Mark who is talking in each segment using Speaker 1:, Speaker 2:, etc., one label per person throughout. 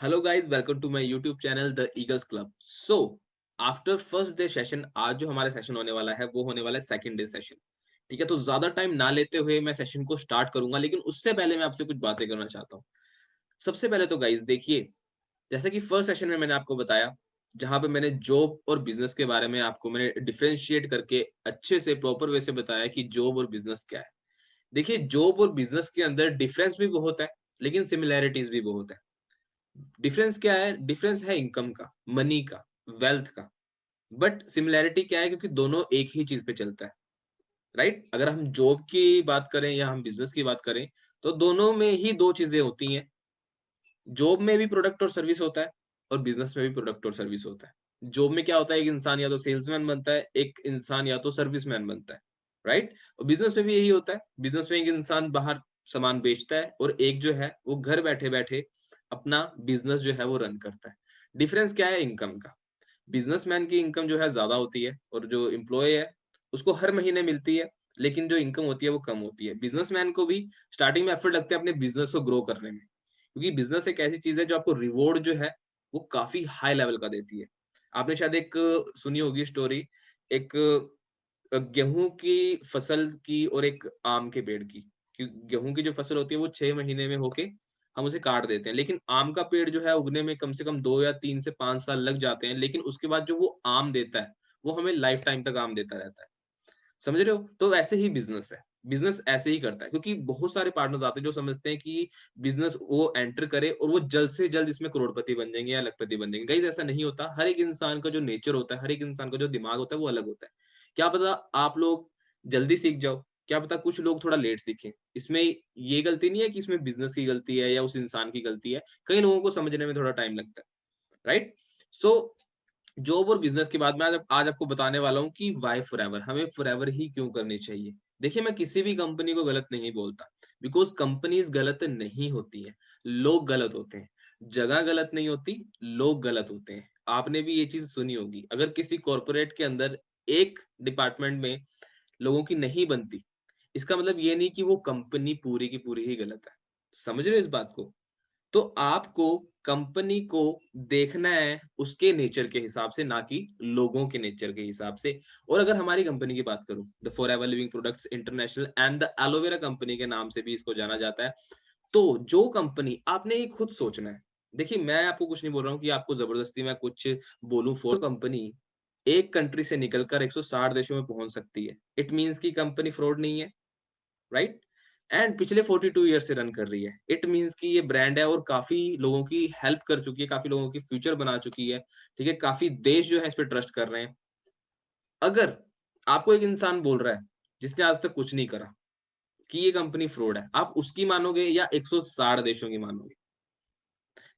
Speaker 1: Hello guys, welcome to my YouTube channel the Eagles Club. So after first day session, आज जो हमारा session होने वाला है वो होने वाला है सेकंड डे सेशन। ठीक है, तो ज्यादा टाइम ना लेते हुए मैं सेशन को स्टार्ट करूंगा, लेकिन उससे पहले मैं आपसे कुछ बातें करना चाहता हूँ। सबसे पहले तो गाइस देखिए, जैसे कि फर्स्ट सेशन में मैंने आपको बताया, जहां पे मैंने जॉब और बिजनेस के बारे में आपको मैंने डिफरेंशिएट करके अच्छे से प्रॉपर वे से बताया कि जॉब और बिजनेस क्या है। देखिए, जॉब और बिजनेस के अंदर डिफरेंस भी बहुत है, लेकिन सिमिलैरिटीज भी बहुत है। डिफरेंस क्या है? डिफरेंस है इनकम का, मनी का, वेल्थ का। बट सिमिलैरिटी क्या है? क्योंकि दोनों एक ही चीज पे चलता है, राइट? अगर हम जॉब की बात करें या हम बिजनेस की बात करें, तो दोनों में ही दो चीजें होती हैं। जॉब में भी प्रोडक्ट और सर्विस होता है और बिजनेस में भी प्रोडक्ट और सर्विस होता है। जॉब में क्या होता है? एक इंसान या तो सेल्समैन बनता है, एक इंसान या तो सर्विसमैन बनता है, राइट? और बिजनेस में भी यही होता है। बिजनेस में एक इंसान बाहर सामान बेचता है और एक जो है वो घर बैठे-बैठे अपना बिजनेस जो है वो रन करता है। डिफरेंस क्या है? इनकम का। बिजनेसमैन की इनकम जो है ज़्यादा होती है और जो एम्प्लॉयी है, उसको हर महीने मिलती है, लेकिन जो इनकम होती है वो कम होती है। बिजनेसमैन को भी स्टार्टिंग में एफर्ट लगते हैं अपने बिजनेस को ग्रो करने में, क्योंकि बिजनेस एक ऐसी चीज़ है जो आपको रिवॉर्ड जो है, वो काफ़ी हाई लेवल का देती है। आपने शायद एक सुनी होगी स्टोरी, एक गेहूँ की फसल की और एक आम के पेड़ की। गेहूँ की जो फसल होती है वो 6 महीने में होके हम उसे काट देते हैं, लेकिन आम का पेड़ जो है उगने में कम से कम 2 या 3 से 5 साल लग जाते हैं, लेकिन उसके बाद जो वो आम देता है, वो हमें लाइफ टाइम तक आम देता रहता है। समझ रहे हो? तो ऐसे ही बिज़नेस है। बिज़नेस ऐसे ही करता है, क्योंकि बहुत सारे पार्टनर्स आते हैं जो समझते हैं कि बिज़नेस वो एंटर करे और वो जल्द से जल्द इसमें करोड़पति बन जाएँगे या लखपति बन जाएँगे। गाइज़, ऐसा नहीं होता। हर एक इंसान का जो नेचर होता है, हर एक इंसान का जो दिमाग होता है, वो अलग होता है। क्या पता आप लोग जल्दी सीख जाओ, क्या पता कुछ लोग थोड़ा लेट सीखें। इसमें ये गलती नहीं है कि इसमें बिज़नेस की गलती है या उस इंसान की गलती है। कई लोगों को समझने में थोड़ा टाइम लगता है, राइट? सो जॉब और बिज़नेस के बाद मैं आज आपको बताने वाला हूँ कि व्हाई फॉरएवर, हमें फॉरएवर ही क्यों करनी चाहिए। देखिए, मैं किसी भी कंपनी को गलत नहीं बोलता, बिकॉज़ कंपनीज़ गलत नहीं होती हैं, लोग गलत होते हैं। जगह गलत नहीं होती, लोग गलत होते हैं। आपने भी ये चीज़ सुनी होगी, अगर किसी कॉर्पोरेट के अंदर एक डिपार्टमेंट में लोगों की नहीं बनती, इसका मतलब ये नहीं कि वो कंपनी पूरी की पूरी ही गलत है। समझ रहे हो इस बात को? तो आपको कंपनी को देखना है उसके नेचर के हिसाब से, ना कि लोगों के नेचर के हिसाब से। और अगर हमारी कंपनी की बात करूं, the forever living products international and the aloe vera company के नाम से भी इसको जाना जाता है। तो जो कंपनी, आपने ये खुद सोचना है। देखिए, मैं आपको कुछ नहीं बोल रहा हूँ कि आपको जबरदस्ती मैं कुछ बोलूं। फॉर कंपनी एक कंट्री से निकलकर 160 देशों में पहुंच सकती है, इट मीन्स की कंपनी फ्रॉड नहीं है, राइट? एंड पिछले 42 ईयर से रन कर रही है। इट मीन्स कि ये ब्रांड है और काफ़ी लोगों की हेल्प कर चुकी है, काफ़ी लोगों की फ्यूचर बना चुकी है, ठीक है? काफ़ी देश जो है इस पे ट्रस्ट कर रहे हैं। अगर आपको एक इंसान बोल रहा है, जिसने आज तक कुछ नहीं करा, कि ये कंपनी फ्रॉड है, आप उसकी मानोगे या 160 देशों की मानोगे?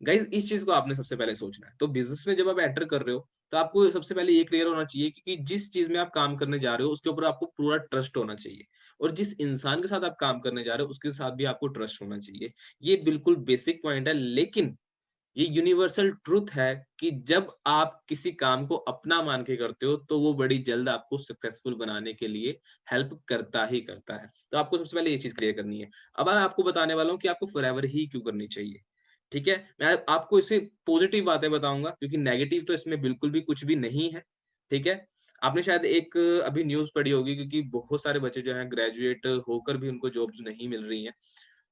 Speaker 1: गाइस, इस चीज को आपने सबसे पहले सोचना है। तो बिजनेस में जब आप एंटर कर रहे हो, तो आपको सबसे पहले ये क्लियर होना चाहिए कि जिस चीज में आप काम करने जा रहे हो उसके ऊपर आपको पूरा ट्रस्ट होना चाहिए, और जिस इंसान के साथ आप काम करने जा रहे हो उसके साथ भी आपको ट्रस्ट होना चाहिए। ये बिल्कुल बेसिक पॉइंट है, लेकिन ये यूनिवर्सल ट्रुथ है कि जब आप किसी काम को अपना मान के करते हो, तो वो बड़ी जल्द आपको सक्सेसफुल बनाने के लिए हेल्प करता ही करता है। तो आपको सबसे पहले ये चीज क्लियर करनी है। अब मैं आपको बताने वाला हूँ कि आपको फॉरएवर ही क्यों करनी चाहिए। ठीक है? मैं आपको इससे पॉजिटिव बातें बताऊँगा, क्योंकि नेगेटिव तो इसमें बिल्कुल भी कुछ भी नहीं है। ठीक है? आपने शायद एक अभी न्यूज़ पढ़ी होगी, क्योंकि बहुत सारे बच्चे जो हैं ग्रेजुएट होकर भी उनको जॉब्स नहीं मिल रही हैं।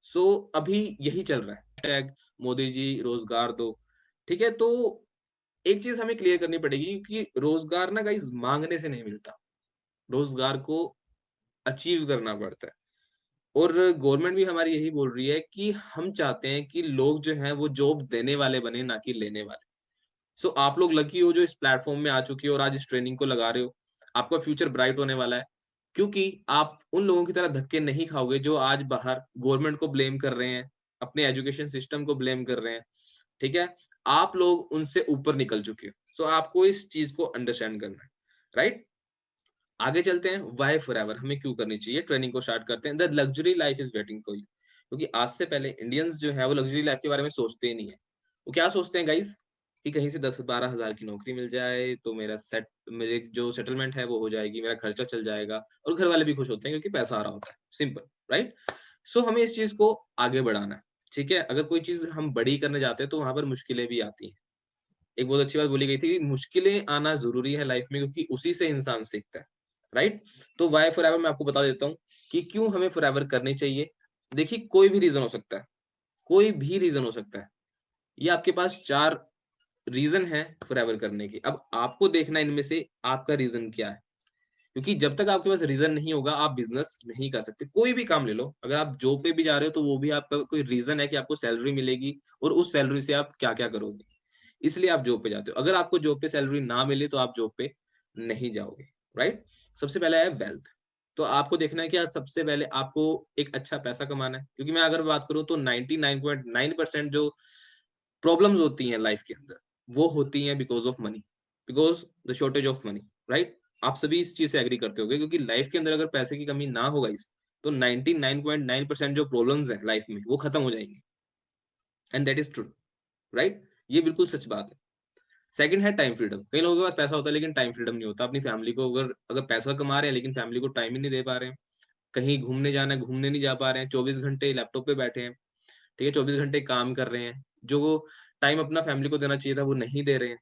Speaker 1: सो अभी यही चल रहा है, टैग मोदी जी रोज़गार दो। ठीक है? तो एक चीज़ हमें क्लियर करनी पड़ेगी कि रोज़गार ना गाइज़ माँगने से नहीं मिलता। रोज़गार को अचीव करना पड़ता है। और गवर्नमेंट भी हमारी यही बोल रही है कि हम चाहते हैं कि लोग जो हैं वो जॉब देने वाले बने, ना कि लेने वाले। सो आप लोग लकी हो जो इस प्लेटफ़ॉर्म में आ चुके हो और आज इस ट्रेनिंग को लगा रहे हो। आपका फ्यूचर ब्राइट होने वाला है, क्योंकि आप उन लोगों की तरह धक्के नहीं खाओगे जो आज बाहर गवर्नमेंट को ब्लेम कर रहे हैं, अपने एजुकेशन सिस्टम को ब्लेम कर रहे हैं। ठीक है? आप लोग उनसे ऊपर निकल चुके हो। सो आपको इस चीज़ को अंडरस्टैंड करना है, राइट? आगे चलते हैं, व्हाई फॉरएवर हमें क्यों करनी चाहिए? ट्रेनिंग को स्टार्ट करते हैं। The luxury life is waiting for you. क्योंकि आज से पहले इंडियंस जो है वो लग्जरी लाइफ के बारे में सोचते ही नहीं है। वो क्या सोचते हैं गाइज़? कि कहीं से 10-12 हज़ार की नौकरी मिल जाए तो मेरे जो सेटलमेंट है वो हो जाएगी, मेरा खर्चा चल जाएगा, और घर वाले भी खुश होते हैं क्योंकि पैसा आ रहा होता है। Simple, right? सो हमें इस चीज़ को आगे बढ़ाना है। ठीक है? अगर कोई चीज़ हम बड़ी करने जाते हैं तो वहाँ पर मुश्किलें भी आती हैं। एक बहुत अच्छी बात बोली गई थी कि मुश्किलें आना ज़रूरी है लाइफ में क्योंकि उसी से इंसान सीखता है, राइट? तो व्हाय फॉरएवर मैं आपको बता देता हूँ कि क्यों हमें फॉरएवर करनी चाहिए। देखिए कोई भी रीज़न हो सकता है, कोई भी रीज़न हो सकता है। ये आपके पास 4 रीज़न हैं फॉरएवर करने के। अब आपको देखना है इनमें से आपका रीज़न क्या है? क्योंकि जब तक आपके पास रीज़न नहीं होगा, आप बिज़नेस नहीं कर सकते। कोई भी काम ले लो, अगर आप जॉब पे भी जा रहे हो, तो वो भी आपका कोई रीज़न है कि आपको सैलरी मिलेगी और उस सैलरी से आप क्या-क्या करोगे। इसलिए आप जॉब पे जाते हो। अगर आपको जॉब पे सैलरी ना मिले, तो आप जॉब पे नहीं जाओगे, राइट? सबसे पहला है वेल्थ। तो आपको देखना है कि सबसे पहले आपको एक अच्छा पैसा कमाना है। क्योंकि मैं अगर बात करूँ, तो 99.9% जो प्रॉब्लम्स होती हैं लाइफ के अंदर, वो होती हैं because of money, because the shortage of money, right? आप सभी इस चीज़ से एग्री करते होंगे क्योंकि लाइफ के अंदर अगर पैसे की कमी ना हो गाइस, तो 99.9% जो प्रॉब्लम्स हैं लाइफ में, वो खत्म हो जाएँगी and that is true, right? ये बिल्कुल सच बात है। सेकंड है टाइम फ्रीडम। कई लोगों के पास पैसा होता है लेकिन टाइम फ्रीडम नहीं होता। अपनी फैमिली को अगर अगर पैसा कमा रहे हैं लेकिन फैमिली को टाइम ही नहीं दे पा रहे हैं। कहीं घूमने जाना है, घूमने नहीं जा पा रहे हैं, 24 घंटे लैपटॉप पे बैठे हैं, ठीक है? 24 घंटे काम कर रहे हैं। जो टाइम अपना फैमिली को देना चाहिए था, वो नहीं दे रहे हैं।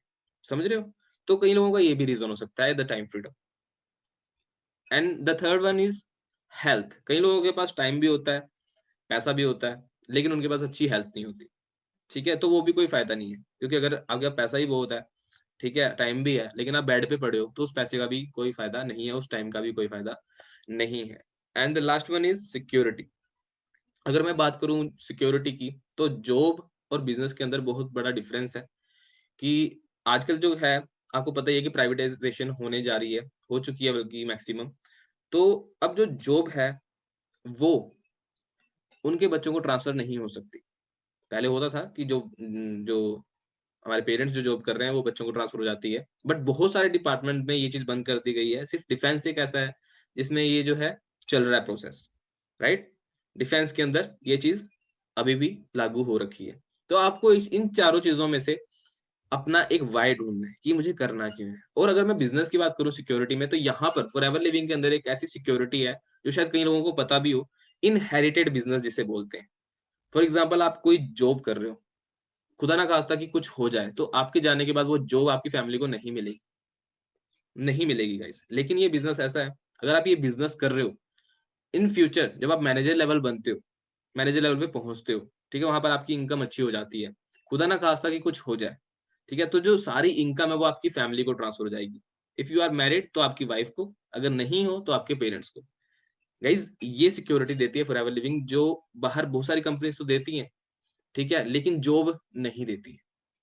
Speaker 1: समझ रहे हो? तो कई लोगों का ये भी रीज़न हो सकता है the time freedom. And the third one is health. कई लोगों के पास टाइम भी होता है, पैसा भी होता है, लेकिन उनके पास अच्छी हेल्थ नहीं होती। ठीक है? तो वो भी कोई फ़ायदा नहीं है। क्योंकि अगर आपके पास पैसा ही बहुत है, ठीक है, टाइम भी है, लेकिन आप बेड पे पड़े हो, तो उस पैसे का भी कोई फ़ायदा नहीं है, उस टाइम का भी कोई फ़ायदा नहीं है। And the last one is security. अगर मैं बात करूँ सिक्योरिटी की, तो जॉब और बिज़नेस के अंदर बहुत बड़ा डिफरेंस है कि आजकल जो है, आपको पता ही है कि प्राइवेटाइज़ेशन होने जा रही है, हो चुकी है बल्कि मैक्सिमम। तो अब जो जॉब है, वो उनके बच्चों को ट्रांसफ़र नहीं हो सकती। पहले होता था कि जो हमारे पेरेंट्स जो जॉब कर रहे हैं, वो बच्चों को ट्रांसफ़र हो जाती है। बट बहुत सारे डिपार्टमेंट में ये चीज़ बंद कर दी गई है। सिर्फ़ डिफेंस एक ऐसा है, जिसमें ये जो है चल रहा है प्रोसेस, राइट? डिफेंस के अंदर ये चीज़ अभी भी लागू हो रखी है। तो आपको इस इन चारों चीज़ों में से अपना एक व्हाय ढूँढना है कि मुझे करना क्यों है? और अगर मैं बिज़नेस की बात करूँ सिक्योरिटी में, तो यहाँ पर फॉरएवर लिविंग के अंदर एक ऐसी सिक्योरिटी है, जो शायद कई लोगों को पता भी हो, इनहेरिटेड बिज़नेस जिसे बोलते हैं। फॉर एग्ज़ाम्पल आप कोई जॉब कर रहे हो, खुदा ना खास्ता कि कुछ हो जाए, तो आपके जाने के बाद वो जॉब आपकी फैमिली को नहीं मिलेगी, नहीं मिलेगी गाइज़। लेकिन ये बिज़नेस ऐसा है, अगर आप ये बिज़नेस कर रहे हो, इन फ्यूचर जब आप मैनेजर लेवल बनते हो, मैनेजर लेवल पे पहुँचते हो, ठीक है? वहाँ पर आपकी इनकम अच्छी हो जाती है। खुदा ना खास्ता कि कुछ हो जाए, ठीक है? तो जो सारी इनकम है वो आपकी फैमिली को ट्रांसफर हो जाएगी। इफ यू आर मैरिड तो आपकी वाइफ को, अगर नहीं हो तो आपके पेरेंट्स को। गाइज़ ये सिक्योरिटी देती है फॉरएवर लिविंग जो बाहर बहुत सारी कंपनीज़ तो देती हैं, ठीक है? लेकिन जॉब नहीं देती है,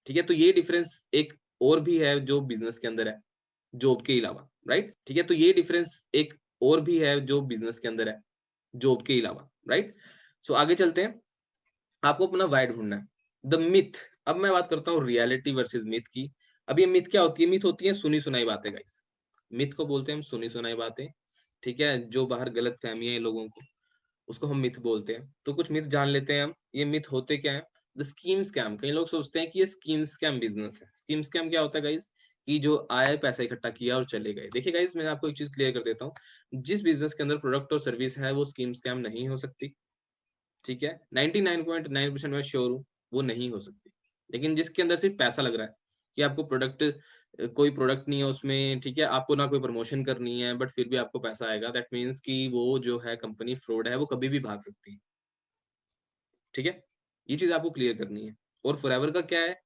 Speaker 1: ठीक है? तो ये डिफरेंस एक और भी है जो बिज़नेस के अंदर है, जॉब के अलावा, राइट? ठीक है? तो ये डिफरेंस एक और भी है जो बिज़नेस के अंदर है, जॉब के अलावा, राइट? सो आगे चलते हैं, आपको अपना व्हाय ढूँढना है। द मिथ अब मैं बात करता हूँ रियलिटी वर्सेस मिथ की। अब ये मिथ क्या होती है? मिथ होती है सुनी-सुनाई बातें गाइस। मिथ को बोलते हैं हम सुनी-सुनाई बातें, ठीक है? जो बाहर गलतफ़हमियाँ हैं लोगों को, उसको हम मिथ बोलते हैं। तो कुछ मिथ जान लेते हैं हम। ये मिथ होते क्या हैं? द स्कीम स्कैम कई लोग सोचते हैं कि ये स्कीम स्कैम बिज़नेस है। स्कीम स्कैम क्या होता है गाइस? कि जो आए पैसा इकट्ठा किया और चले गए। देखिए गाइस मैं आपको एक चीज़ क्लियर कर देता हूँ। जिस बिज़नेस के अंदर प्रोडक्ट और सर्विस है वो स्कीम स्कैम नहीं हो सकती। ठीक है? 99.9% मैं श्योर हूँ, वो नहीं हो सकती। लेकिन जिसके अंदर सिर्फ़ पैसा लग रहा है कि आपको कोई प्रोडक्ट नहीं है उसमें, ठीक है? आपको ना कोई प्रमोशन करनी है, बट फिर भी आपको पैसा आएगा, दैट मीन्स कि वो जो है कंपनी फ्रॉड है, वो कभी भी भाग सकती है। ठीक है? ये चीज़ आपको क्लियर करनी है। और फॉरएवर का क्या है?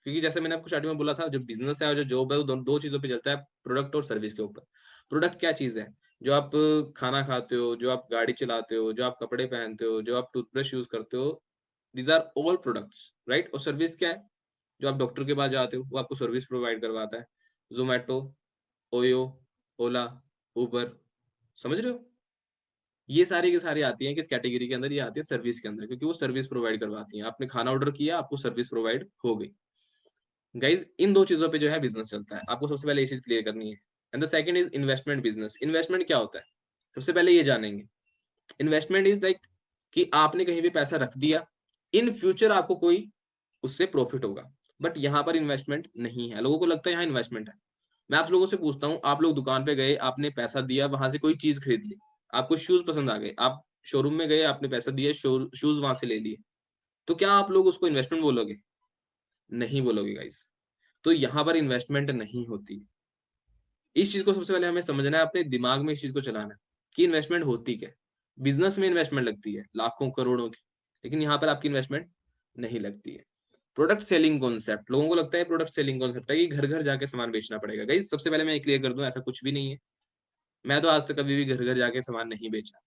Speaker 1: क्योंकि जैसे मैंने आपको स्टार्टिंग में बोला था, जो बिज़नेस है और जो जॉब है, वो 2 चीज़ों पे चलता है, प्रोडक्ट और सर्विस के ऊपर। प्रोडक्ट क्या चीज़ है? जो आप खाना खाते हो, जो आप गाड़ी चलाते हो, जो आप कपड़े पहनते हो, जो आप टूथब्रश यूज़ करते हो, these are all products, right? और सर्विस क्या है? जो आप डॉक्टर के पास जाते हो, वो आपको सर्विस प्रोवाइड करवाता है। ज़ोमैटो, ओयो, ओला, उबर, समझ रहे हो? ये सारी की सारी आती हैं किस कैटेगरी के अंदर? ये आती है सर्विस के अंदर क्योंकि वो सर्विस प्रोवाइड करवाती हैं। आपने खाना ऑर्डर किया, आपको सर्विस प्रोवाइड हो गई। गाइज़ इन 2 चीज़ों पे जो है बिज़नेस चलता है। आपको सबसे पहले ये चीज़ क्लियर करनी है। And the second is investment business. Investment क्या होता है? सबसे पहले ये जानेंगे। इन्वेस्टमेंट इज़ लाइक कि आपने कहीं पे पैसा रख दिया, इन फ्यूचर आपको कोई उससे प्रॉफिट होगा। बट यहाँ पर इन्वेस्टमेंट नहीं है। लोगों को लगता है यहाँ इन्वेस्टमेंट है। मैं आप लोगों से पूछता हूँ, आप लोग दुकान पे गए, आपने पैसा दिया, वहाँ से कोई चीज़ खरीद ली। आपको शूज़ पसंद आ गए, आप शोरूम में गए, आपने पैसा दिया, शूज़ वहाँ से ले लिए। तो क्या आप लोग उसको इन्वेस्टमेंट बोलोगे? नहीं बोलोगे गाइस। तो यहाँ पर इन्वेस्टमेंट नहीं होती। इस चीज़ को सबसे पहले हमें समझना है, अपने दिमाग में इस चीज़ को चलाना है कि इन्वेस्टमेंट होती क्या है? बिज़नेस में इन्वेस्टमेंट लगती है, लाखों करोड़ों की, लेकिन यहाँ पर आपकी इन्वेस्टमेंट नहीं लगती है। प्रोडक्ट सेलिंग कॉन्सेप्ट, लोगों को लगता है प्रोडक्ट सेलिंग कॉन्सेप्ट है कि घर-घर जाके सामान बेचना पड़ेगा। गाइस सबसे पहले मैं ये क्लियर कर दूँ, ऐसा कुछ भी नहीं है। मैं तो आज तक कभी भी घर-घर जाके सामान नहीं बेचा।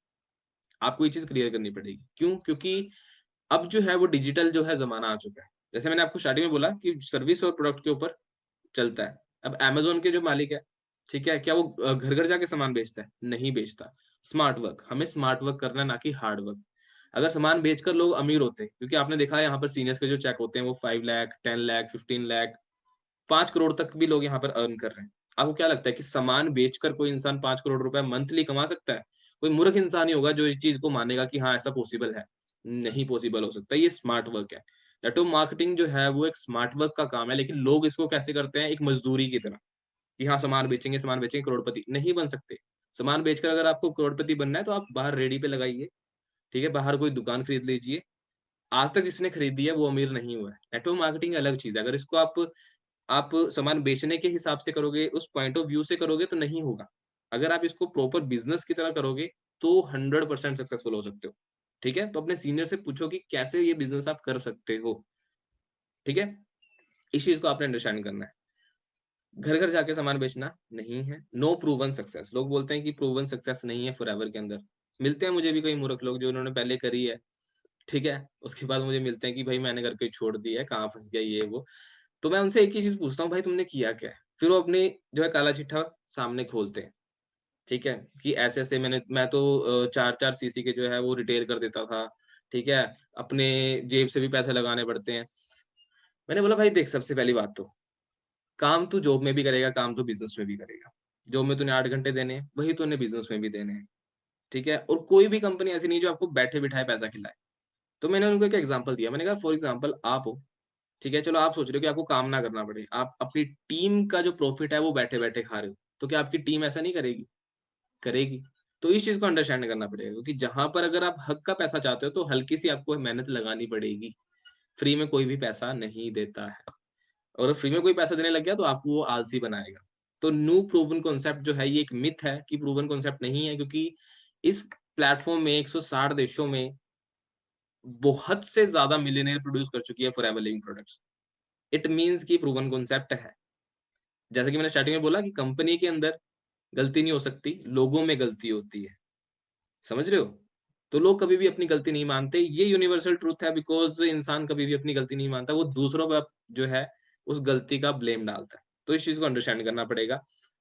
Speaker 1: आपको ये चीज़ क्लियर करनी पड़ेगी। क्यों? क्योंकि अब जो है वो डिजिटल जो है ज़माना आ चुका है। जैसे मैंने आपको स्टार्टिंग में बोला कि सर्विस और प्रोडक्ट के ऊपर चलता है। अब अमेज़न के जो मालिक है, ठीक है? क्या वो घर-घर जाके सामान बेचता है? नहीं बेचता। स्मार्ट वर्क, हमें स्मार्ट वर्क करना है, ना कि हार्ड वर्क। अगर सामान बेचकर लोग अमीर होते, क्योंकि आपने देखा है यहाँ पर सीनियर्स के जो चेक होते हैं वो 5 लाख, 10 लाख, 15 लाख, 5 करोड़ तक भी लोग यहाँ पर अर्न कर रहे हैं। आपको क्या लगता है कि सामान बेचकर कोई इंसान 5 करोड़ रुपए मंथली कमा सकता है? कोई मूर्ख इंसान ही होगा जो इस चीज़ को मानेगा कि हाँ, ऐसा पॉसिबल है। नहीं पॉसिबल हो सकता, ये स्मार्ट वर्क है। नेटवर्क मार्केटिंग जो है वो एक स्मार्ट वर्क का काम है, लेकिन लोग इसको कैसे करते हैं? एक मज़दूरी की तरह, कि हाँ, सामान बेचेंगे, करोड़पति। नहीं बन सकते। सामान बेचकर अगर आपको करोड़पति बनना है तो आप बाहर रेहड़ी पे लगाइए, ठीक है? बाहर कोई दुकान खरीद लीजिए। आज तक जिसने खरीदी है वो अमीर नहीं हुआ है। नेटवर्क मार्केटिंग अलग चीज़ है। अगर इसको आप सामान बेचने के हिसाब से करोगे, उस पॉइंट ऑफ व्यू से करोगे तो नहीं होगा। अगर आप इसको प्रॉपर बिज़नेस की तरह करोगे, तो 100% सक्सेसफुल हो सकते हो। ठीक है? तो अपने सीनियर से पूछो कि कैसे ये बिज़नेस आप कर सकते हो। ठीक है? इस चीज़ को आपने अंडरस्टैंड करना है। घर-घर जाके सामान बेचना नहीं है। No proven success. लोग बोलते हैं कि प्रूवन सक्सेस नहीं है फॉरएवर के अंदर। मिलते हैं मुझे भी कई मूर्ख लोग जो उन्होंने पहले करी है, ठीक है? उसके बाद मुझे मिलते हैं कि भाई मैंने करके छोड़ दी है, कहाँ फँस गया ये वो। तो मैं उनसे एक ही चीज़ पूछता हूँ, भाई तुमने किया क्या है? फिर वो अपनी जो है काला चिट्ठा सामने खोलते हैं, ठीक है? कि ऐसे-ऐसे मैं तो 4-4 सीसी के जो है वो रिटेल कर देता था, ठीक है? अपने जेब से भी पैसे लगाने पड़ते हैं। मैंने बोला भाई देख, सबसे पहली बात तो, काम तू जॉब में भी करेगा, काम तू बिज़नेस में भी करेगा। जॉब में तूने 8 घंटे देने हैं, वही तूने बिज़नेस में भी देने हैं, ठीक है? और कोई भी कंपनी ऐसी नहीं है जो आपको बैठे-बिठाए पैसा खिलाए। तो मैंने उनको एक एग्ज़ाम्पल दिया, मैंने कहा फॉर एग्ज़ाम्पल आप हो, ठीक है? चलो आप सोच रहे हो कि आपको काम ना करना पड़े। आप अपनी टीम का जो प्रॉफिट है वो बैठे-बैठे खा रहे हो। तो क्या आपकी टीम ऐसा नहीं करेगी? करेगी। तो इस चीज़ को अंडरस्टैंड करना पड़ेगा, क्योंकि जहाँ पर अगर आप हक का पैसा चाहते हो तो हल्की-सी आपको मेहनत लगानी पड़ेगी। फ्री में कोई भी पैसा नहीं देता है। और फ्री में कोई पैसा देने लग गया तो आपको वो आलसी बनाएगा। तो नो प्रूवन कांसेप्ट जो है ये एक मिथ है कि प्रूवन कांसेप्ट नहीं है, क्योंकि इस प्लेटफ़ॉर्म में 160 देशों में बहुत से ज़्यादा मिलियनेयर प्रोड्यूस कर चुकी है forever living products. It means कि प्रूवन कांसेप्ट है। जैसे कि मैंने स्टार्टिंग में बोला कि कंपनी के अंदर गलती नहीं हो सकती, लोगों में गलती होती है। समझ रहे हो? तो लोग कभी भी अपनी गलती नहीं मानते। ये यूनिवर्सल ट्रुथ है, बिकॉज़ इंसान कभी भी अपनी गलती नहीं मानता। वो दूसरों पे जो है उस गलती का ब्लेम डालता है। तो इस चीज़ को अंडरस्टैंड करना पड़ेगा।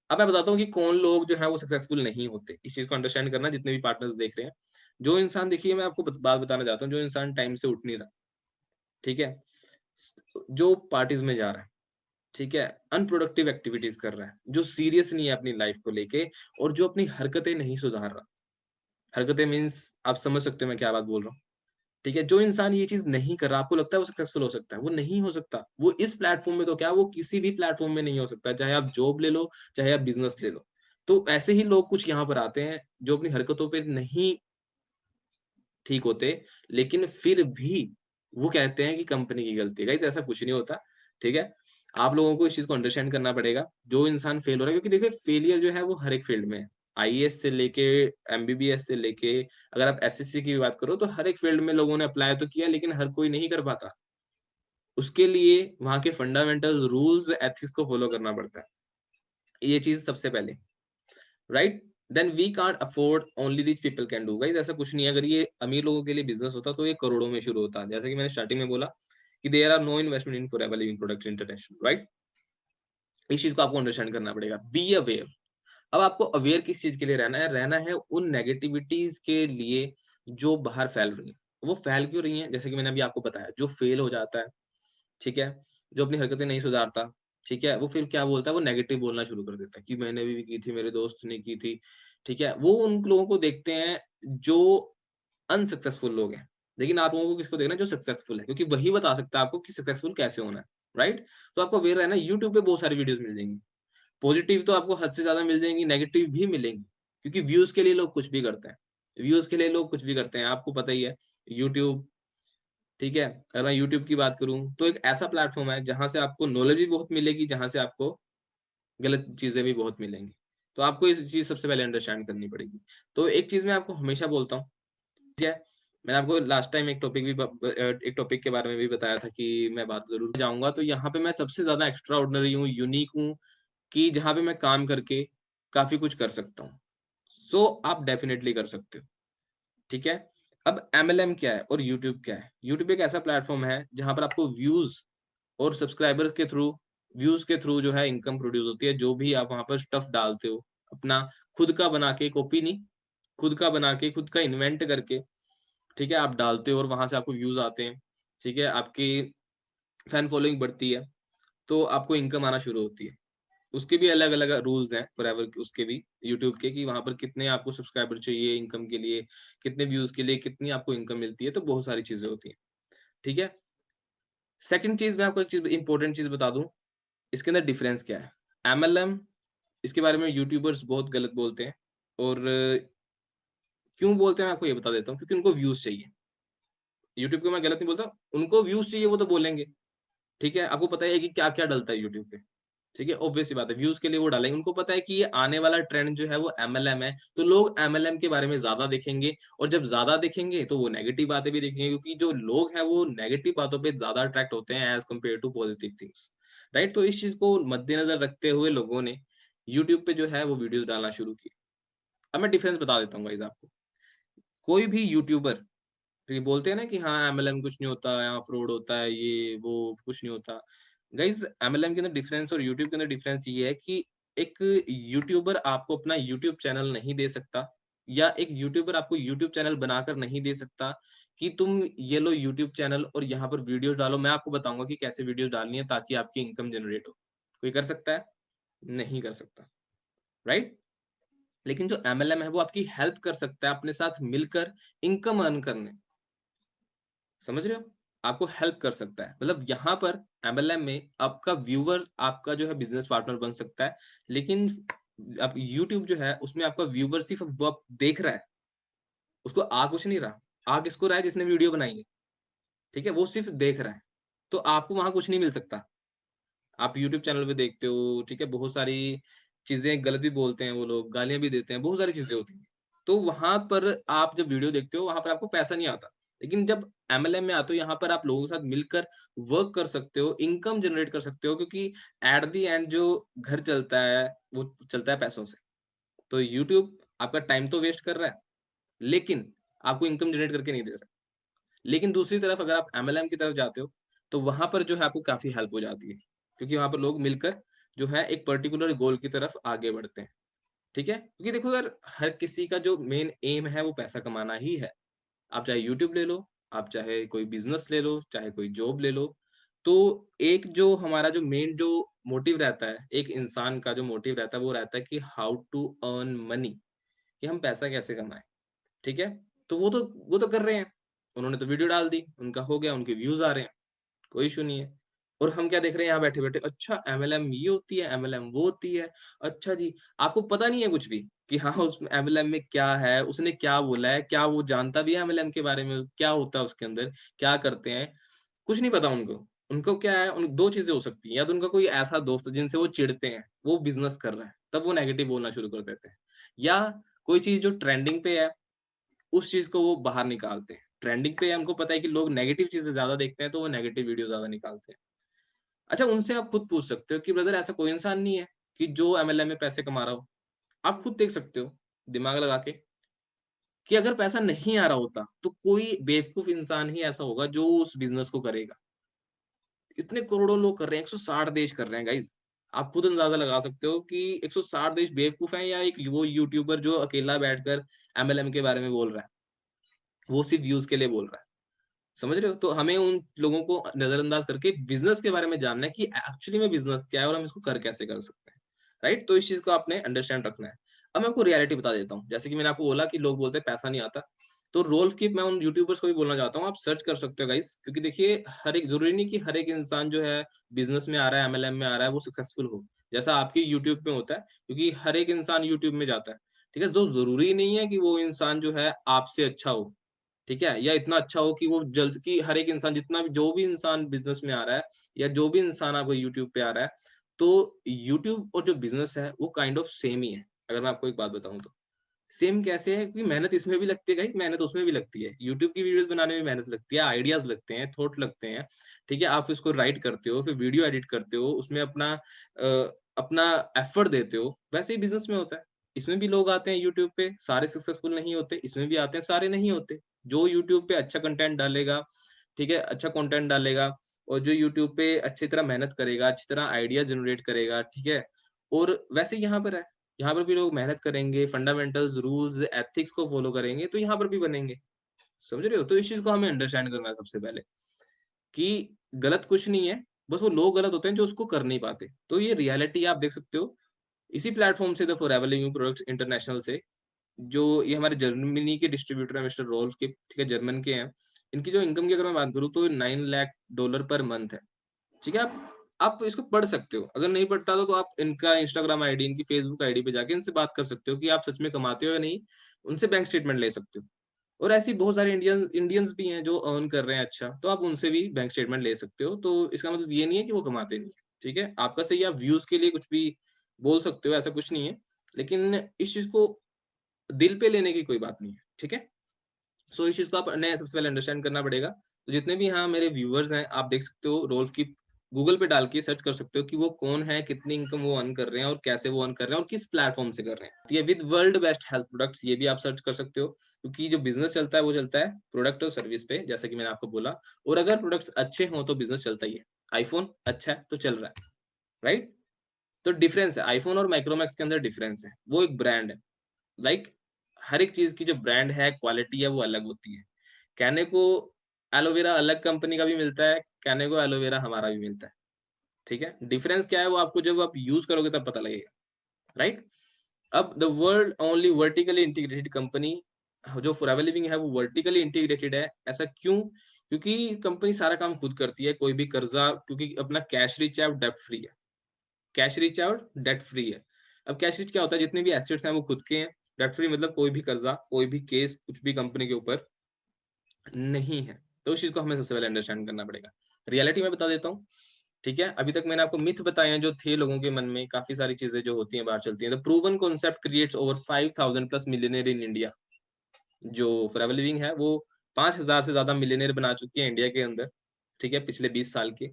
Speaker 1: अब मैं बताता हूँ कि कौन लोग जो हैं वो सक्सेसफुल नहीं होते। इस चीज़ को अंडरस्टैंड करना, जितने भी पार्टनर्स देख रहे हैं। जो इंसान, देखिए मैं आपको बात बताना चाहता हूँ, जो इंसान टाइम से उठ नहीं रहा, ठीक है? जो पार्टीज़ में जा रहा है, ठीक है? अनप्रोडक्टिव एक्टिविटीज़ कर रहा है, जो सीरियस नहीं है अपनी लाइफ़ को लेके, और जो अपनी हरकतें नहीं सुधार रहा। हरकतें मीन्स आप समझ सकते हो मैं क्या बात बोल रहा हूँ, ठीक है? जो इंसान ये चीज़ नहीं कर रहा, आपको लगता है वो सक्सेसफुल हो सकता है, वो नहीं हो सकता। वो इस प्लेटफ़ॉर्म में तो क्या, वो किसी भी प्लेटफ़ॉर्म में नहीं हो सकता, चाहे आप जॉब ले लो, चाहे आप बिज़नेस ले लो। तो ऐसे ही लोग कुछ यहाँ पर आते हैं, जो अपनी हरकतों पे नहीं ठीक होते, लेकिन फिर भी वो कहते हैं कि कंपनी की गलती है। गाइस ऐसा कुछ नहीं होता, ठीक है? आप लोगों को इस चीज़ को अंडरस्टैंड करना पड़ेगा। जो इंसान फेल हो रहा है, क्योंकि देखिए फेलियर जो है वो हर एक फील्ड में है। आईएएस से लेके एमबीबीएस से लेके, अगर आप एसएससी की भी बात करो तो हर एक फील्ड में लोगों ने अप्लाई तो किया, लेकिन हर कोई नहीं कर पाता। उसके लिए वहाँ के फंडामेंटल रूल्स, एथिक्स को फॉलो करना पड़ता है। ये चीज़ सबसे पहले। Right? Then we can't afford, only rich people can do. Guys ऐसा कुछ नहीं है, अगर ये अमीर लोगों के लिए बिज़नेस होता तो ये करोड़ों में शुरू होता। जैसे कि मैंने स्टार्टिंग में बोला कि there are no investment in forever living products international, right? इस चीज़ को आपको अंडरस्टैंड करना पड़ेगा। Be aware. अब आपको अवेयर किस चीज़ के लिए रहना है? रहना है उन नेगेटिविटीज़ के लिए जो बाहर फैल रही हैं। वो फैल क्यों रही हैं? जैसे कि मैंने अभी आपको बताया, जो फेल हो जाता है, ठीक है? जो अपनी हरकतें नहीं सुधारता, ठीक है? वो फिर क्या बोलता है, वो नेगेटिव बोलना शुरू कर देता है कि मैंने भी की थी, मेरे दोस्त ने की थी, ठीक है? वो उन लोगों को देखते हैं जो अनसक्सेसफुल लोग हैं। लेकिन आप लोगों को किसको देखना है, जो सक्सेसफुल है, क्योंकि वही बता सकता है आपको कि सक्सेसफुल कैसे होना है, राइट? तो आपको अवेयर रहना है, यूट्यूब पे बहुत सारी वीडियोज़ मिल जाएँगी। पॉजिटिव तो आपको हद से ज़्यादा मिल जाएँगी, नेगेटिव भी मिलेंगी, क्योंकि व्यूज़ के लिए लोग कुछ भी करते हैं। व्यूज़ के लिए लोग कुछ भी करते हैं, आपको पता ही है। यूट्यूब ठीक है? अगर मैं यूट्यूब की बात करूँ तो एक ऐसा प्लेटफ़ॉर्म है जहाँ से आपको नॉलेज भी बहुत मिलेगी, जहाँ से आपको गलत चीज़ें भी बहुत मिलेंगी। तो आपको ये चीज़ सबसे पहले अंडरस्टैंड करनी पड़ेगी। तो एक चीज़ मैं आपको हमेशा बोलता हूँ, ठीक है? मैंने आपको लास्ट टाइम एक टॉपिक के बारे में भी बताया था कि मैं बात ज़रूर जाऊँगा, तो यहाँ पे मैं सबसे ज़्यादा एक्स्ट्रा ऑर्डिनरी हूँ, यूनिक हूँ कि जहाँ पे मैं काम करके काफ़ी कुछ कर सकता हूँ। सो आप डेफ़िनेटली कर सकते हो, ठीक है? अब एमएलएम क्या है और यूट्यूब क्या है? यूट्यूब एक ऐसा प्लेटफ़ॉर्म है जहाँ पर आपको और सब्सक्राइबर के थ्रू व्यूज़ के थ्रू जो है इनकम प्रोड्यूस होती है, जो भी आप वहाँ पर स्टफ डालते हो, अपना खुद का बना के कॉपी नहीं, खुद का बना के, खुद का इन्वेंट करके, ठीक है? आप डालते हो और वहाँ से आपको व्यूज़ आते हैं, ठीक है? आपकी फैन फॉलोइंग बढ़ती है, तो आपको इनकम आना शुरू होती है। उसके भी अलग-अलग रूल्स हैं फॉरएवर के उसके भी यूट्यूब के कि वहाँ पर कितने आपको सब्सक्राइबर चाहिए इनकम के लिए, कितने व्यूज़ के लिए कितनी आपको इनकम मिलती है, तो बहुत सारी चीज़ें होती हैं, ठीक है? सेकंड चीज़ मैं आपको एक चीज़ इम्पोर्टेंट चीज़ बता दूँ, इसके अंदर डिफरेंस क्या है? एमएलएम इसके बारे में यूट्यूबर्स बहुत गलत बोलते हैं और क्यों बोलते हैं मैं आपको ये बता देता हूँ, क्योंकि उनको व्यूज़ चाहिए। यूट्यूब को मैं गलत नहीं बोलता, उनको व्यूज़ चाहिए वो तो बोलेंगे, ठीक है? आपको पता है कि क्या-क्या डलता है यूट्यूब पे, ठीक है? ऑब्वियस सी बात है, व्यूज़ के लिए वो डालेंगे, उनको पता है कि ये आने वाला ट्रेंड जो है वो एमएलएम है, तो लोग एमएलएम के बारे में ज़्यादा देखेंगे और जब ज़्यादा देखेंगे तो वो नेगेटिव बातें भी देखेंगे क्योंकि जो लोग हैं वो नेगेटिव बातों पे ज़्यादा अट्रैक्ट होते हैं as compare to positive things, right? तो इस चीज़ को मद्देनज़र रखते हुए लोगों ने यूट्यूब पे जो है वो वीडियोज़ डालना शुरू किए। अब मैं डिफरेंस बता देता हूँ गाइज़ आपको। कोई भी यूट्यूबर तो ये बोलते हैं ना कि हाँ, एमएलएम कुछ नहीं होता, यहाँ फ्रॉड होता है, ये वो कुछ नहीं होता। गाइज़ एमएलएम के अंदर डिफरेंस और यूट्यूब के अंदर डिफरेंस ये है कि एक यूट्यूबर आपको अपना यूट्यूब चैनल नहीं दे सकता या एक यूट्यूबर आपको यूट्यूब चैनल बनाकर नहीं दे सकता कि तुम ये लो यूट्यूब चैनल और यहाँ पर वीडियोज़ डालो, मैं आपको बताऊँगा कि कैसे वीडियोज़ डालनी है ताकि आपकी इनकम जनरेट हो। कोई कर सकता है? नहीं कर सकता, राइट? लेकिन जो एमएलएम है वो आपकी हेल्प कर सकता है अपने साथ मिलकर इनकम अर्न करने। समझ रहे हो? आपको हेल्प कर सकता है। मतलब यहाँ पर एमएलएम में आपका व्यूअर आपका जो है बिज़नेस पार्टनर बन सकता है। लेकिन आप यूट्यूब जो है उसमें आपका व्यूअर सिर्फ़ वो आप देख रहा है। उसको आ कुछ नहीं रहा। आ किसको रहा है जिसने वीडियो बनाई है। ठीक है? वो सिर्फ़ देख रहा है। तो आपको वहाँ कुछ नहीं मिल सकता। आप यूट्यूब चैनल पे देखते हो, ठीक है? बहुत सारी चीज़ें गलत भी बोलते हैं वो लोग, गालियाँ भी देते हैं, बहुत सारी चीज़ें होती हैं। तो वहाँ पर आप जब वीडियो देखते हो, वहाँ पर आपको पैसा नहीं आता। लेकिन जब एमएलएम में आते हो, यहाँ पर आप लोगों के साथ मिलकर वर्क कर सकते हो, इनकम जनरेट कर सकते हो क्योंकि एट द एंड जो घर चलता है, वो चलता है पैसों से। तो यूट्यूब आपका टाइम तो वेस्ट कर रहा है, लेकिन आपको इनकम जनरेट करके नहीं दे रहा। लेकिन दूसरी तरफ अगर आप एमएलएम की तरफ जाते हो, तो वहाँ पर जो है आपको काफ़ी हेल्प हो जाती है। क्योंकि वहाँ पर लोग मिलकर जो है एक पर्टिकुलर गोल की तरफ आगे बढ़ते हैं। ठीक है? क्योंकि देखो यार हर किसी का जो मेन एम है वो पैसा कमाना ही है। आप चाहे यूट्यूब ले लो, आप चाहे कोई बिज़नेस ले लो, चाहे कोई जॉब ले लो। तो एक जो हमारा जो मेन जो मोटिव रहता है, एक इंसान का जो मोटिव रहता है वो रहता है कि हाउ टू अर्न मनी कि हम पैसा कैसे कमाएँ। ठीक है? तो वो तो कर रहे हैं। उन्होंने तो वीडियो डाल दी, उनका हो गया, उनके व्यूज़ आ रहे हैं, कोई इश्यू नहीं है। और हम क्या देख रहे हैं यहाँ बैठे-बैठे, अच्छा एमएलएम ये होती है, एमएलएम वो होती है, अच्छा जी। आपको पता नहीं है कुछ भी कि हाँ, उस एमएलएम में क्या है, उसने क्या बोला है, क्या वो जानता भी है एमएलएम के बारे में, क्या होता है उसके अंदर, क्या करते हैं, कुछ नहीं पता उनको। उनको क्या है, उन 2 चीज़ें हो सकती हैं, या तो उनका कोई ऐसा दोस्त है जिनसे वो चिढ़ते हैं, वो बिज़नेस कर रहा है, तब वो नेगेटिव बोलना शुरू कर देते हैं। या कोई चीज़ जो ट्रेंडिंग पे है उस चीज़ को वो बाहर निकालते हैं। ट्रेंडिंग पे हमको पता है कि लोग नेगेटिव चीज़ें ज़्यादा देखते हैं, तो वो नेगेटिव वीडियो ज़्यादा निकालते हैं। अच्छा, उनसे आप खुद पूछ सकते हो कि ब्रदर ऐसा कोई इंसान नहीं है कि जो एमएलएम में पैसे कमा रहा हो। आप खुद देख सकते हो, दिमाग लगा के, कि अगर पैसा नहीं आ रहा होता, तो कोई बेवकूफ़ इंसान ही ऐसा होगा जो उस बिज़नेस को करेगा। इतने करोड़ों लोग कर रहे हैं, 160 देश कर रहे हैं गाइज़। आप खुद अंदाज़ा लगा सकते हो कि 160 देश बेवकूफ़ हैं या एक वो यूट्यूबर जो अकेला बैठकर एमएलएम के बारे में बोल रहा है। वो सिर्फ़ व्यूज़ के लिए बोल रहा है। समझ रहे हो? तो हमें उन लोगों को नज़रअंदाज करके बिज़नेस के बारे में जानना है कि एक्चुअली में बिज़नेस क्या है और हम इसको कर कैसे कर सकते हैं, राइट? तो इस चीज़ को आपने अंडरस्टैंड रखना है। अब मैं आपको रियलिटी बता देता हूँ। जैसे कि मैंने आपको बोला कि लोग बोलते हैं पैसा नहीं आता, तो रोल्फ की मैं उन यूट्यूबर्स को भी बोलना चाहता हूँ, आप सर्च कर सकते हो गाइज़ क्योंकि देखिए हर एक ज़रूरी नहीं कि हर एक इंसान जो है बिज़नेस में आ रहा है, एमएलएम में आ रहा है, वो सक्सेसफुल हो। जैसा आपकी यूट्यूब में होता है, क्योंकि हर एक इंसान यूट्यूब में जाता है, ठीक है? तो ज़रूरी नहीं है कि वो इंसान जो है आपसे अच्छा हो। ठीक है, या इतना अच्छा हो कि वो जल्द की हर एक इंसान जितना भी जो भी इंसान बिजनेस में आ रहा है या जो भी इंसान आपको यूट्यूब पे आ रहा है, तो यूट्यूब और जो बिजनेस है वो काइंड ऑफ सेम ही है। अगर मैं आपको एक बात बताऊं तो सेम कैसे है कि मेहनत इसमें भी लगती है गाइस, मेहनत उसमें भी लगती है। यूट्यूब की वीडियोस बनाने में मेहनत लगती है, आइडियाज लगते हैं, थॉट लगते हैं। ठीक है, आप इसको राइट करते हो, फिर वीडियो एडिट करते हो, उसमें अपना एफर्ट देते हो। वैसे ही बिजनेस में होता है। इसमें भी लोग आते हैं यूट्यूब पे, सारे सक्सेसफुल नहीं होते, इसमें भी आते हैं, सारे नहीं होते। जो यूट्यूब पे अच्छा कंटेंट डालेगा, ठीक है, अच्छा कंटेंट डालेगा और जो यूट्यूब पे अच्छी तरह मेहनत करेगा, अच्छी तरह आइडिया जनरेट करेगा, ठीक है? और वैसे ही यहाँ पर है। यहाँ पर भी लोग मेहनत करेंगे, फंडामेंटल्स, रूल्स, एथिक्स को फॉलो करेंगे, तो यहाँ पर भी बनेंगे। समझ रहे हो? तो इस चीज़ को हमें अंडरस्टैंड करना है सबसे पहले, कि गलत कुछ नहीं है, बस वो लोग गलत होते हैं जो उसको कर नहीं पाते। तो ये रियलिटी आप देख सकते हो, इसी प्लेटफ़ॉर्म से the forever living products international से, जो ये हमारे जर्मनी के डिस्ट्रीब्यूटर हैं मिस्टर रोल्फ के, ठीक है, जर्मन के हैं। इनकी जो इनकम की अगर मैं बात करूँ तो $9 लाख पर मंथ है। ठीक है? आप इसको पढ़ सकते हो। अगर नहीं पढ़ता तो आप इनका इंस्टाग्राम आईडी, इनकी फेसबुक आईडी पे जाके इनसे बात कर सकते हो कि आप सच में कमाते हो या नहीं। उनसे बैंक स्टेटमेंट ले सकते हो। और ऐसी बहुत सारे इंडियंस भी हैं जो अर्न कर रहे हैं अच्छा, तो आप उनसे भी बैंक स्टेटमेंट ले सकते हो। तो इसका मतलब ये नहीं है कि वो कमाते नहीं है। ठीक है? आपका सही है, आप व्यूज़ के लिए कुछ भी बोल सकते हो, ऐसा कुछ नहीं है। लेकिन इस चीज़ को दिल पे लेने की कोई बात नहीं है। ठीक है? सो इस चीज़ को आपने सबसे पहले अंडरस्टैंड करना पड़ेगा। तो जितने भी यहाँ मेरे व्यूअर्स हैं, आप देख सकते हो रोल्फ की गूगल पे डाल के सर्च कर सकते हो कि वो कौन है, कितनी इनकम वो अर्न कर रहे हैं और कैसे वो अर्न कर रहे हैं और किस प्लेटफ़ॉर्म से कर रहे हैं। ये with world best health products, ये भी आप सर्च कर सकते हो, क्योंकि जो बिज़नेस चलता है वो चलता है प्रोडक्ट और सर्विस पे, जैसा कि मैंने आपको बोला। और अगर प्रोडक्ट्स अच्छे हों तो बिज़नेस चलता ही है। आईफ़ोन अच्छा है तो चल रहा है, राइट? तो डिफरेंस है, आईफ़ोन और माइक्रोमैक्स के अंदर डिफरेंस है। वो एक ब्रांड है। लाइक हर एक चीज़ की जो ब्रांड है, क्वालिटी है, वो अलग होती है। कहने को एलोवेरा अलग कंपनी का भी मिलता है, कहने को एलोवेरा हमारा भी मिलता है, ठीक है? डिफरेंस क्या है वो आपको जब आप यूज़ करोगे तब पता लगेगा, राइट? अब the world only vertically integrated company जो फॉरएवर लिविंग है वो वर्टिकली इंटीग्रेटेड है। ऐसा क्यों? क्योंकि कंपनी सारा काम खुद करती है, कोई भी कर्ज़ा, क्योंकि अपना कैश रिच है और डेब्ट फ्री है। कैश रिच है और डेब्ट फ्री है। अब कैश रिच क्या होता है? जितने भी एसेट्स हैं वो खुद के हैं। डेब्ट फ्री मतलब कोई भी कर्ज़ा, कोई भी केस कुछ भी कंपनी के ऊपर नहीं है। तो उस चीज़ को हमें सबसे पहले अंडरस्टैंड करना पड़ेगा। रियलिटी मैं बता देता हूँ, ठीक है? अभी तक मैंने आपको मिथ बताए हैं जो थे लोगों के मन में, काफ़ी सारी चीज़ें जो होती हैं बाहर चलती हैं। The proven concept creates over 5000 plus millionaire in India. जो फॉरएवर लिविंग है वो 5000 से ज़्यादा मिलियनेयर बना चुकी है इंडिया के अंदर, ठीक है? पिछले 20 साल के।